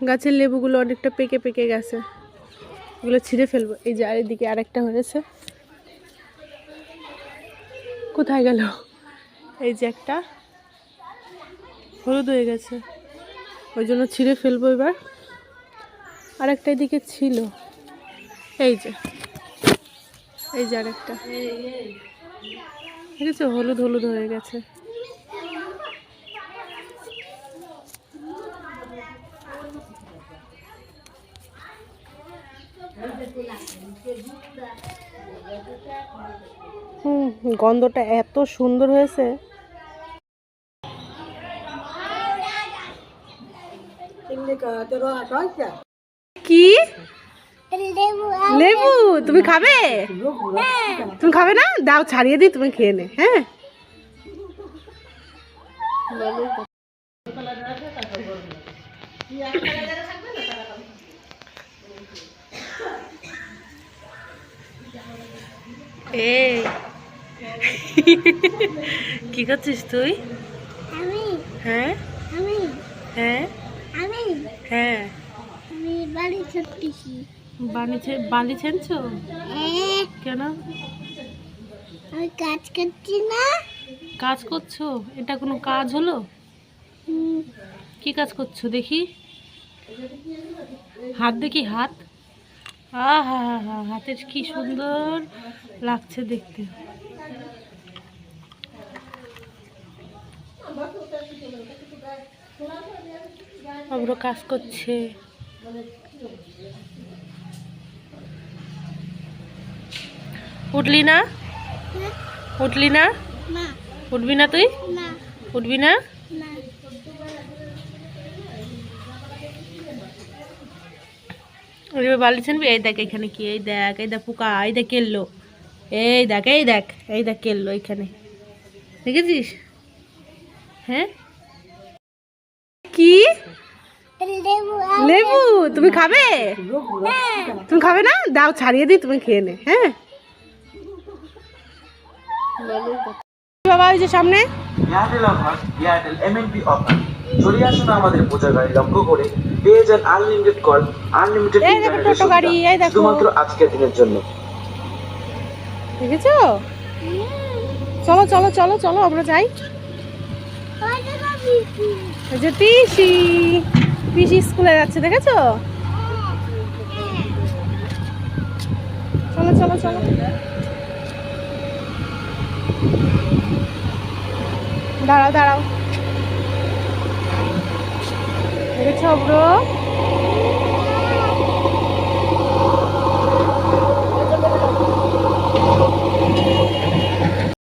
গাছের লেবুগুলো অনেকটা পেকে পেকে গেছে, এগুলো ছিঁড়ে ফেলবো। এই যে আরেকদিকে আরেকটা হয়েছে, কোথায় গেল? এই যে একটা হলুদ হয়ে গেছে, ওই জন্য ছিঁড়ে ফেলবো এবার। আরেকটা এদিকে ছিল, এই যে আরেকটা, ঠিক আছে, হলুদ হলুদ হয়ে গেছে। গন্ধটা এত সুন্দর হয়েছে। কি লেবু তুমি খাবে? তুমি খাবে না? দাও ছাড়িয়ে দিই, তুমি খেয়ে নে। হ্যাঁ, এই কি করছিস তুই? হ্যাঁ হ্যাঁ হ্যাঁ, বালি ছেনছো কেন? আমি কাজ করছি না। কাজ করছো? এটা কোনো কাজ হলো? কি কাজ করছো দেখি? হাত দেখি, হাত। আহা হা হা, হাতের কি সুন্দর লাগছে দেখতে। আমরা কাজ করছে। উঠলি না? উঠলি না? উঠবি না তুই? উঠবি না? বালি ছিনবি? এই দেখ এখানে কি, এই দেখ, এই দেখ পোকা, এই দেখ কেললো, এই দেখ এই দেখ এই দেখ কেললো এখানে, দেখেছিস? হ্যাঁ, কি লেবু তুমি খাবে? তুমি খাবে না? দাও ছাড়িয়ে দিই, তুমি খেয়ে নে। হ্যাঁ বাবা, ওই যে সামনে Airtel offer, Airtel MNP offer. চলে আসুন আমাদের পূজা গাড়ি লক্ষ্য করে, পেয়ে যান আনলিমিটেড কল, আনলিমিটেড ইন্টারনেটের সুবিধা শুধুমাত্র আজকের দিনের জন্য। দেখেছো? চলো চলো চলো চলো, আমরা যাই। এই যে পিসি, পিসি স্কুলে যাচ্ছে, দেখেছো? চলো চলো চলো, দাঁড়াও দাঁড়াও, দেখেছো ব্রো?